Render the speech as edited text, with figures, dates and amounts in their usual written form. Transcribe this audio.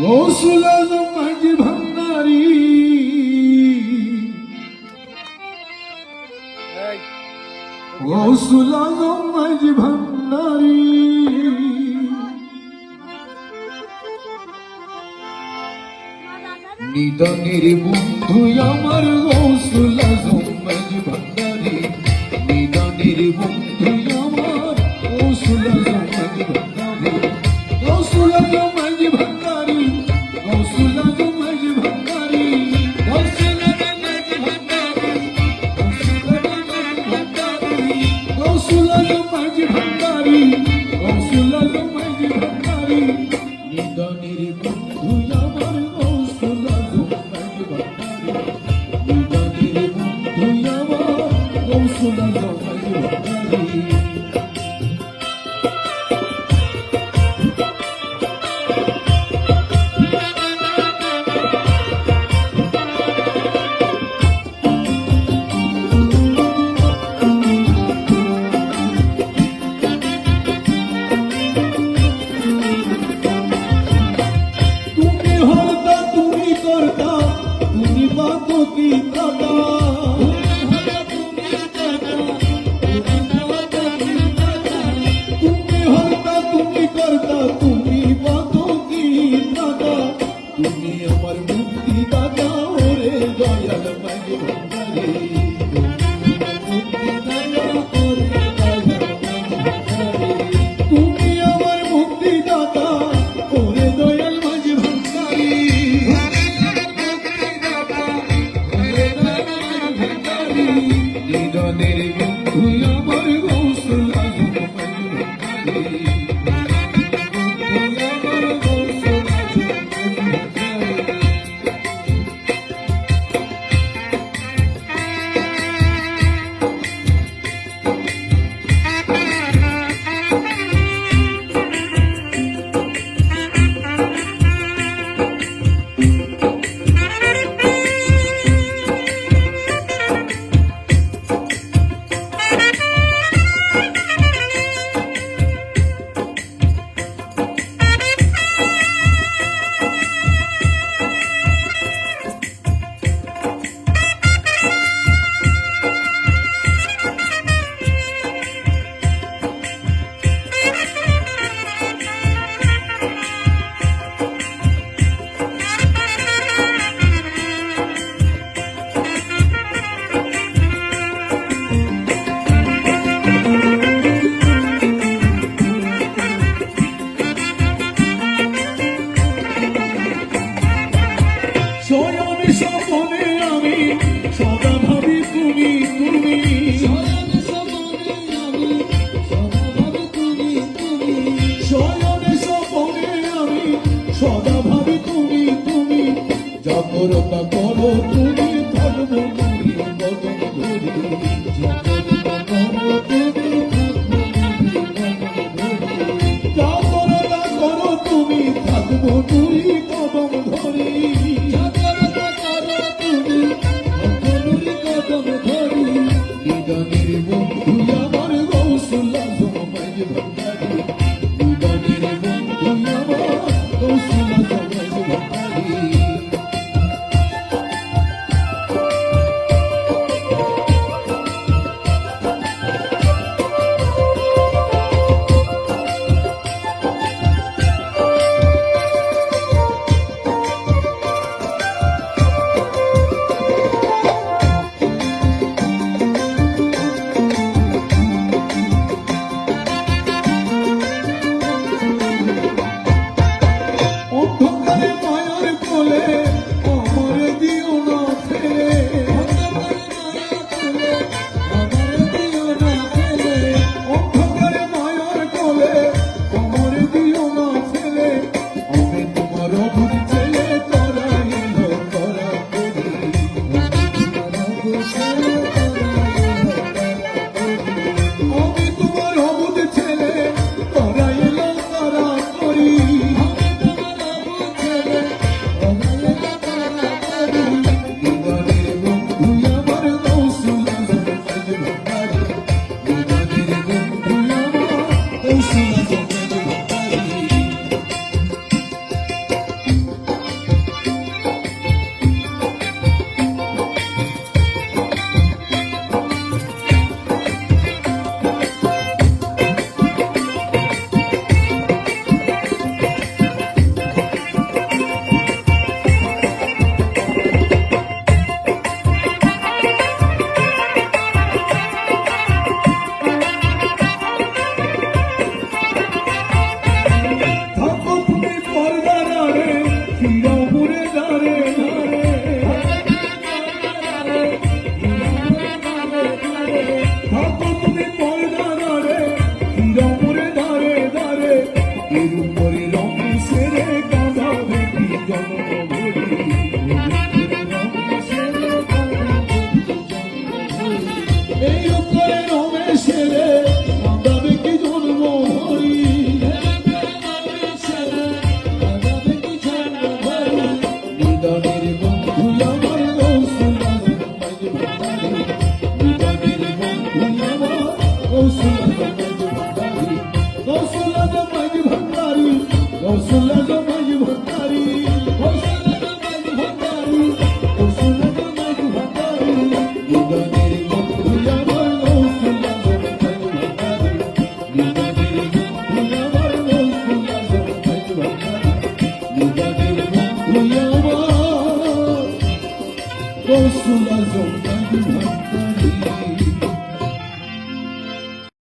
গৌসুল আজম মাঝি ভান্ডারী, গৌসুল আজম মাঝি ভান্ডারী, নিদানের বন্ধু আমার গৌসুল আজম মাঝি ভান্ডারী, নিদানের বন্ধু আমার গৌসুল আজম মাঝি ভান্ডারী, গৌসুল আজম মাঝি ভান্ডারী, গৌসুল আজম মাঝি ভান্ডারী, গৌসুল আজম মাঝি ভান্ডারী, গৌসুল আজম মাঝি ভান্ডারী, গৌসুল আজম মাঝি ভান্ডারী, নিদানের বন্ধু আমার গৌসুল আজম মাঝি ভান্ডারী, নিদানের বন্ধু আমার গৌসুল আজম মাঝি ভান্ডারী। সদা ভাবি তুমি তুমি জাগরতা করো তুমি ধর্ম মুড়ি বদন ধরি, জাগরতা করো তুমি জাগরতা করো তুমি থাকবো মুড়ি কদম ধরি, জাগরতা করো তুমি মুড়ি কদম ধরি, নিদানের বন্ধু আমার গৌসুল আজম মাঝি ভান্ডারী, নিদানের বন্ধু আমার গৌসুল আজম মাঝি ভান্ডারী। গৌসুল আজম মাইজ ভান্ডারি গৌসুল আজম মাইজ ভান্ডারি গৌসুল আজম মাইজ ভান্ডারি গৌসুল আজম মাইজ ভান্ডারি নিদানের বন্ধু আমার গৌসুল আজম মাইজ ভান্ডারি নিদানের বন্ধু আমার গৌসুল আজম মাইজ ভান্ডারি নিদানের বন্ধু আমার গৌসুল আজম মাইজ ভান্ডারি